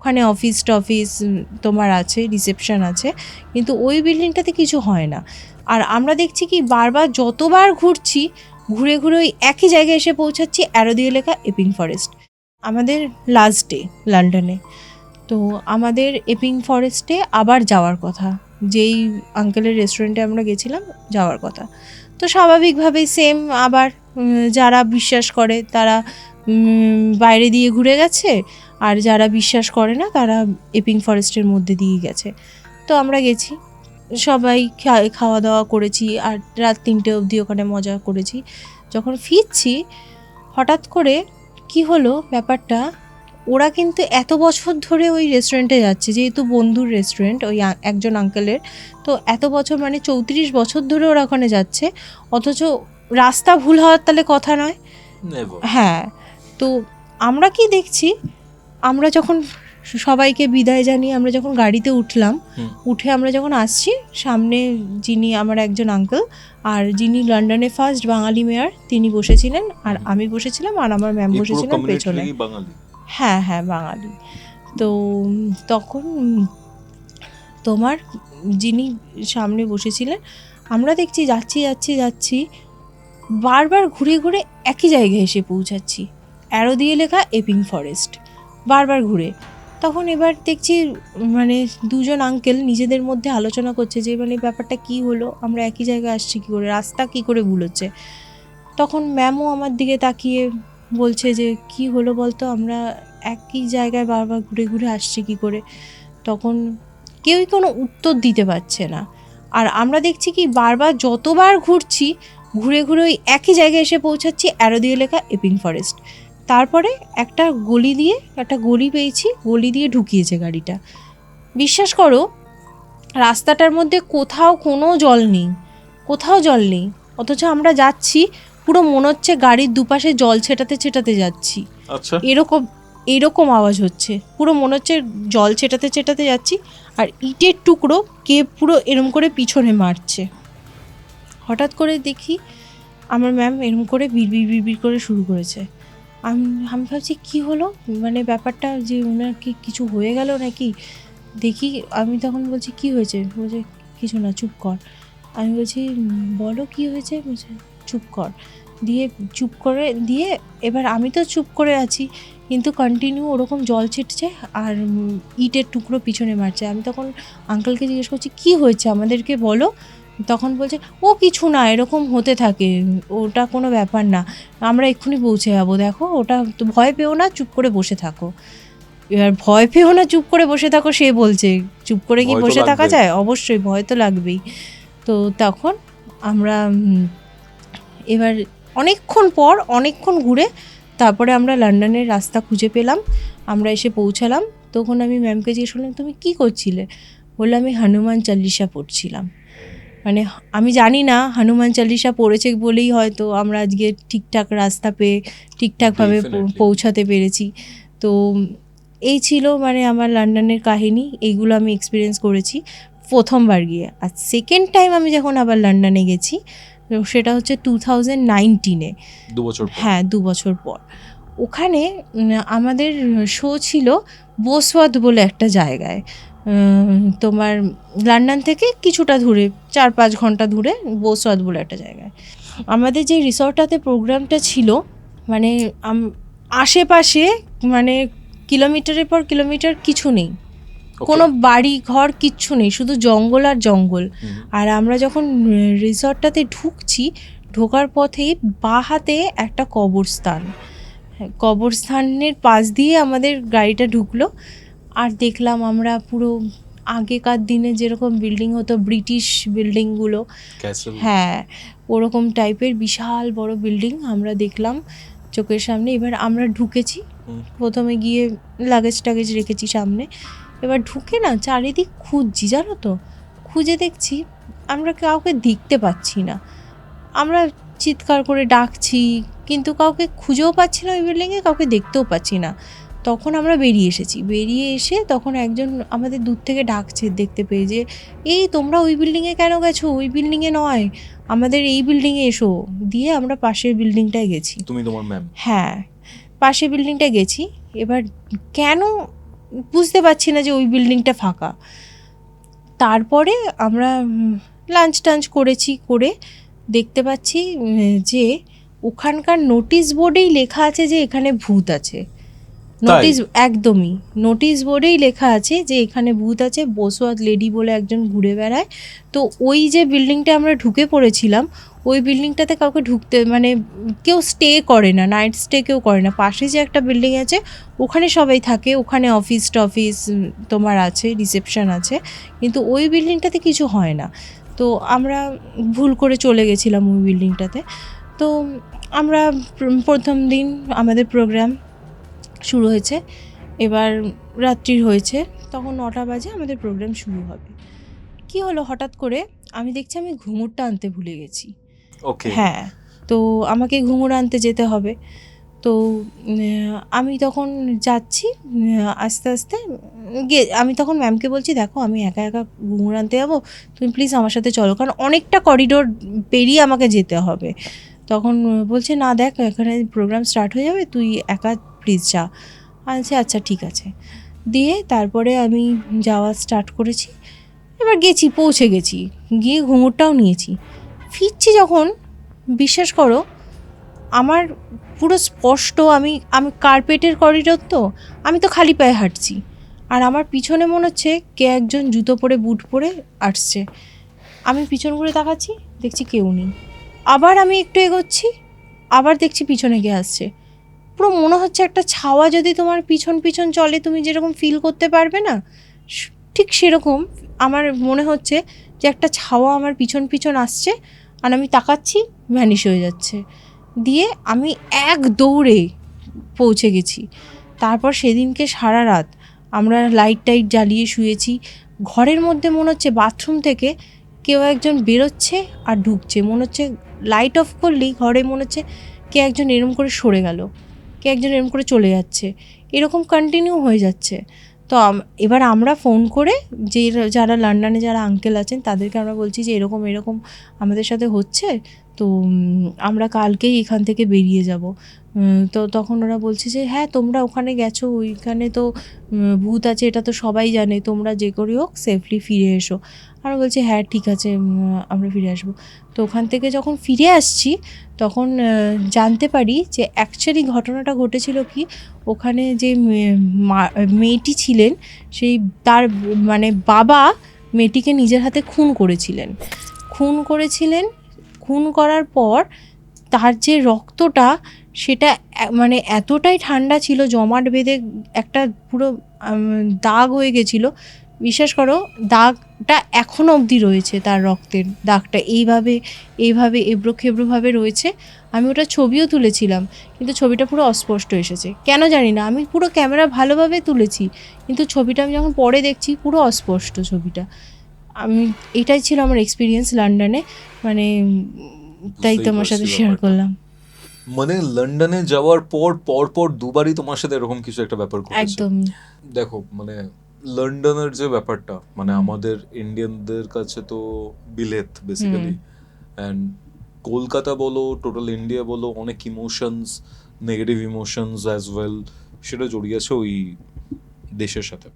ওখানে অফিস টফিস তোমার আছে, রিসেপশন আছে, কিন্তু ওই বিল্ডিংটাতে কিছু হয় না। আর আমরা দেখছি কি বারবার যতবার ঘুরছি, ঘুরে ঘুরে ওই একই জায়গায় এসে পৌঁছাচ্ছি, অ্যারো দিয়ে লেখা এপিং ফরেস্ট। আমাদের লাস্ট ডে লন্ডনে, তো আমাদের এপিং ফরেস্টে আবার যাওয়ার কথা, যেই আঙ্কেলের রেস্টুরেন্টে আমরা গেছিলাম যাওয়ার কথা। তো স্বাভাবিকভাবেই সেম আবার যারা বিশ্বাস করে তারা বাইরে দিয়ে ঘুরে গেছে, আর যারা বিশ্বাস করে না তারা এপিং ফরেস্টের মধ্যে দিয়ে গেছে। তো আমরা গেছি, সবাই খাওয়া দাওয়া করেছি, আর রাত 3টে অবধি ওখানে মজা করেছি। যখন ফিরছি হঠাৎ করে কি হলো ব্যাপারটা, ওরা কিন্তু এত বছর ধরে ওই রেস্টুরেন্টে যাচ্ছে, যেহেতু বন্ধুর রেস্টুরেন্ট ওই একজন আঙ্কেলের, তো এত বছর মানে 34 বছর ধরে ওরা ওখানে যাচ্ছে, অথচ রাস্তা ভুল হওয়ার তাহলে কথা নয়। হ্যাঁ, তো আমরা কি দেখছি, আমরা যখন সবাইকে বিদায় জানিয়ে আমরা যখন গাড়িতে উঠলাম, উঠে আমরা যখন আসছি, সামনে যিনি আমার একজন আঙ্কেল আর যিনি লন্ডনে ফার্স্ট বাঙালি মেয়র তিনি বসেছিলেন, আর আমি বসেছিলাম, আর আমার ম্যাম বসেছিলেন পেছনে। হ্যাঁ হ্যাঁ, বাঙালি। তো তখন তোমার যিনি সামনে বসেছিলেন, আমরা দেখছি যাচ্ছি যাচ্ছি যাচ্ছি, বারবার ঘুরে ঘুরে একই জায়গায় এসে পৌঁছাচ্ছি, অ্যারো দিয়ে লেখা এপিং ফরেস্ট, বারবার ঘুরে। তখন এবার দেখছি মানে দুজন আঙ্কেল নিজেদের মধ্যে আলোচনা করছে যে মানে ব্যাপারটা কি হলো, আমরা একই জায়গায় আসছি কী করে, রাস্তা কী করে ভুল হচ্ছে। তখন ম্যামও আমার দিকে তাকিয়ে বলছে যে কি হলো বলতো, আমরা একই জায়গায় বারবার ঘুরে ঘুরে আসছি কী করে। তখন কেউই কোনো উত্তর দিতে পারছে না, আর আমরা দেখছি কি বারবার যতবার ঘুরছি, ঘুরে ঘুরে ওই একই জায়গায় এসে পৌঁছাচ্ছি, অ্যারো দিয়ে লেখা এপিং ফরেস্ট। তারপরে একটা গলি পেয়েছি, গলি দিয়ে ঢুকিয়েছে গাড়িটা। বিশ্বাস করো রাস্তাটার মধ্যে কোথাও কোনো জল নেই, কোথাও জল নেই, অথচ আমরা যাচ্ছি পুরো মনে হচ্ছে গাড়ির দুপাশে জল ছেটাতে ছেটাতে যাচ্ছি। আচ্ছা, এরকম আওয়াজ হচ্ছে, পুরো মনে হচ্ছে জল ছেটাতে ছেটাতে যাচ্ছি, আর ইটের টুকরো কে পুরো এরম করে পিছনে মারছে। হঠাৎ করে দেখি আমার ম্যাম এরম করে বিড়বিড় করে শুরু করেছে। আমি ভাবছি কী হলো, মানে ব্যাপারটা যে ওনার কি কিছু হয়ে গেল নাকি। দেখি আমি তখন বলছি কি হয়েছে, বলছে কিছু না, চুপ কর। আমি বলছি বলো কি হয়েছে, বলছে চুপ কর। চুপ করে দিয়ে এবার আমি তো চুপ করে আছি, কিন্তু কন্টিনিউ ওরকম জল ছিটছে আর ইটের টুকরো পিছনে মারছে। আমি তখন আঙ্কেলকে জিজ্ঞেস করছি কি হয়েছে আমাদেরকে বলো। তখন বলছে ও কিছু না, এরকম হতে থাকে, ওটা কোনো ব্যাপার না, আমরা এক্ষুনি পৌঁছে যাবো, দেখো ওটা তো, ভয় পেও না, চুপ করে বসে থাকো। এবার ভয় পেও না, চুপ করে বসে থাকো সে বলছে, চুপ করে কি বসে থাকা যায়, অবশ্যই ভয় তো লাগবেই। তো তখন আমরা এবার অনেকক্ষণ ঘুরে তারপরে আমরা লন্ডনের রাস্তা খুঁজে পেলাম, আমরা এসে পৌঁছালাম। তখন আমি ম্যামকে জিজ্ঞেস করলাম তুমি কী করছিলে, বললাম আমি হনুমান চালিসা পড়ছিলাম। মানে আমি জানি না হনুমান চালিসা পড়েছে বলেই হয়তো আমরা আজকে ঠিকঠাক রাস্তা পেয়ে ঠিকঠাকভাবে পৌঁছাতে পেরেছি। তো এই ছিল মানে আমার লন্ডনের কাহিনী, এইগুলো আমি এক্সপিরিয়েন্স করেছি প্রথমবার গিয়ে। আর সেকেন্ড টাইম আমি যখন আবার লন্ডনে গেছি, সেটা হচ্ছে 2019-এ, 2 বছর। হ্যাঁ, 2 বছর পর। ওখানে আমাদের শো ছিল বোসওয়ার্থ বলে একটা জায়গায়, তোমার লন্ডন থেকে কিছুটা দূরে, 4-5 ঘন্টা দূরে বোসওয়ার্থ বলে একটা জায়গায়। আমাদের যে রিসর্টটাতে প্রোগ্রামটা ছিল, মানে আশেপাশে মানে কিলোমিটারের পর কিলোমিটার কিছু নেই, কোনো বাড়ি ঘর কিচ্ছু নেই, শুধু জঙ্গল আর জঙ্গল। আর আমরা যখন রিসর্টটাতে ঢোকার পথেই বাঁ হাতে একটা কবরস্থানের পাশ দিয়ে আমাদের গাড়িটা ঢুকলো, আর দেখলাম আমরা পুরো আগেকার দিনে যেরকম বিল্ডিং হতো, ব্রিটিশ বিল্ডিংগুলো, হ্যাঁ ওরকম টাইপের বিশাল বড় বিল্ডিং আমরা দেখলাম চোখের সামনে। এবার আমরা ঢুকেছি, প্রথমে গিয়ে লাগেজ টাগেজ রেখেছি সামনে, এবার ঢুকে না চারিদিক খুঁজছি, জানো তো, খুঁজে দেখছি আমরা কাউকে দেখতে পাচ্ছি না। আমরা চিৎকার করে ডাকছি, কিন্তু কাউকে খুঁজেও পাচ্ছি না ওই বিল্ডিংয়ে, কাউকে দেখতেও পাচ্ছি না। তখন আমরা বেরিয়ে এসে তখন একজন আমাদের দূর থেকে ডাকছে, দেখতে পেয়ে, যে এই তোমরা ওই বিল্ডিংয়ে কেন গেছো, ওই বিল্ডিংয়ে নয়, আমাদের এই বিল্ডিংয়ে এসো। দিয়ে আমরা পাশের বিল্ডিংটায় গেছি। তুমি তোমার ম্যাম? হ্যাঁ, পাশের বিল্ডিংটায় গেছি। এবার কেন বুঝতে পারছি না যে ওই বিল্ডিংটা ফাঁকা। তারপরে আমরা লাঞ্চ টাঞ্চ করেছি, করে দেখতে পাচ্ছি যে ওখানকার নোটিশ বোর্ডেই লেখা আছে যে এখানে ভূত আছে। নোটিশ, একদমই নোটিশ বোর্ডেই লেখা আছে যে এখানে ভূত আছে, বসওয়াত লেডি বলে একজন ঘুরে বেড়ায়। তো ওই যে বিল্ডিংটা আমরা ঢুকে পড়েছিলাম, ওই বিল্ডিংটাতে কাউকে ঢুকতে মানে কেউ স্টে করে না, নাইট স্টে কেউ করে না। পাশে যে একটা বিল্ডিং আছে ওখানে সবাই থাকে, ওখানে অফিস টফিস তোমার আছে, রিসেপশন আছে, কিন্তু ওই বিল্ডিংটাতে কিছু হয় না। তো আমরা ভুল করে চলে গেছিলাম ওই বিল্ডিংটাতে। তো আমরা প্রথম দিন আমাদের প্রোগ্রাম শুরু হয়েছে, এবার রাত্রির হয়েছে, তখন 9টা বাজে আমাদের প্রোগ্রাম শুরু হবে। কি হলো, হঠাৎ করে আমি দেখছি আমি ঘুঙুরটা আনতে ভুলে গেছি। ওকে, হ্যাঁ, তো আমাকে ঘুঙুর আনতে যেতে হবে। তো আমি তখন যাচ্ছি, আস্তে আস্তে গিয়ে আমি তখন ম্যামকে বলছি, দেখো আমি একা একা ঘুঙুর আনতে যাবো, তুমি প্লিজ আমার সাথে চলো, কারণ অনেকটা করিডোর পেরিয়ে আমাকে যেতে হবে। তখন বলছে, না দেখ এখানে প্রোগ্রাম স্টার্ট হয়ে যাবে, তুই একা প্লিজ যা। আচ্ছা আচ্ছা ঠিক আছে। দিয়ে তারপরে আমি যাওয়া স্টার্ট করেছি। এবার গেছি, পৌঁছে গেছি, গিয়ে ঘুঙুরটাও নিয়েছি। ফিরছি যখন, বিশ্বাস করো আমার পুরো স্পষ্ট, আমি আমি কার্পেটের করিডোর, তো আমি তো খালি পায়ে হাঁটছি, আর আমার পিছনে মনে হচ্ছে কে একজন জুতো পরে বুট পরে আসছে। আমি পিছন ঘুরে তাকাচ্ছি, দেখছি কেউ নেই। আবার আমি একটু এগোচ্ছি, আবার দেখছি পিছনে কে আসছে। পুরো মনে হচ্ছে একটা ছাওয়া যদি তোমার পিছন পিছন চলে, তুমি যেরকম ফিল করতে পারবে না, ঠিক সেরকম আমার মনে হচ্ছে যে একটা ছাওয়া আমার পিছন পিছন আসছে, আর আমি তাকাচ্ছি, ভ্যানিশ হয়ে যাচ্ছে। দিয়ে আমি এক দৌড়ে পৌঁছে গেছি। তারপর সেদিনকে সারা রাত আমরা লাইট টাইট জ্বালিয়ে শুয়েছি। ঘরের মধ্যে মনে হচ্ছে বাথরুম থেকে কেউ একজন বেরোচ্ছে আর ঢুকছে, মনে হচ্ছে লাইট অফ করলেই ঘরে মনে হচ্ছে কে একজন এরম করে সরে গেল, কে একজন এরম করে চলে যাচ্ছে, এরকম কন্টিনিউ হয়ে যাচ্ছে। তো এবার আমরা ফোন করে যে যারা লন্ডনে যারা আঙ্কেল আছেন তাদেরকে আমরা বলছি যে এরকম এরকম আমাদের সাথে হচ্ছে, তো আমরা কালকেই এখান থেকে বেরিয়ে যাব। তো তখন ওরা বলছে যে হ্যাঁ তোমরা ওখানে গেছো, ওইখানে তো ভূত আছে, এটা তো সবাই জানে, তোমরা যে করে হোক সেফলি ফিরে এসো। আমরা বলছি হ্যাঁ ঠিক আছে, আমরা ফিরে আসবো। তো ওখান থেকে যখন ফিরে আসছি তখন জানতে পারি যে অ্যাকচুয়ালি ঘটনাটা ঘটেছিল কি, ওখানে যে মেয়েটি ছিলেন, সেই তার মানে বাবা মেয়েটিকে নিজের হাতে খুন করেছিলেন। খুন করার পর তার যে রক্তটা, সেটা মানে এতটাই ঠান্ডা ছিল, জমাট বেঁধে একটা পুরো দাগ হয়ে গেছিলো। বিশ্বাস করো দাগটা এখনও অবধি রয়েছে, তার রক্তের দাগটা এইভাবে এইভাবে এবড়ো খেবড়োভাবে রয়েছে। আমি ওটা ছবিও তুলেছিলাম, কিন্তু ছবিটা পুরো অস্পষ্ট এসেছে, কেন জানি না। আমি পুরো ক্যামেরা ভালোভাবে তুলেছি, কিন্তু ছবিটা আমি যখন পরে দেখছি পুরো অস্পষ্ট ছবিটা। আমি এটাই ছিল আমার এক্সপিরিয়েন্স লন্ডনে, মানে তাই তোমার সাথে শেয়ার করলাম। মানে লন্ডনে যাওয়ার পর পর দুবারই তোমার সাথে এরকম কিছু একটা ব্যাপার ঘটেছে। একদমই। দেখো মানে লন্ডনের যে ব্যাপারটা, মানে আমাদের ইন্ডিয়ানদের কাছে তো বিলেত বেসিক্যালি, অ্যান্ড কলকাতা বলো টোটাল ইন্ডিয়া বলো, অনেক emotions, negative emotions as well, সেটা জড়িয়ে আছে ওই দেশের সাথে।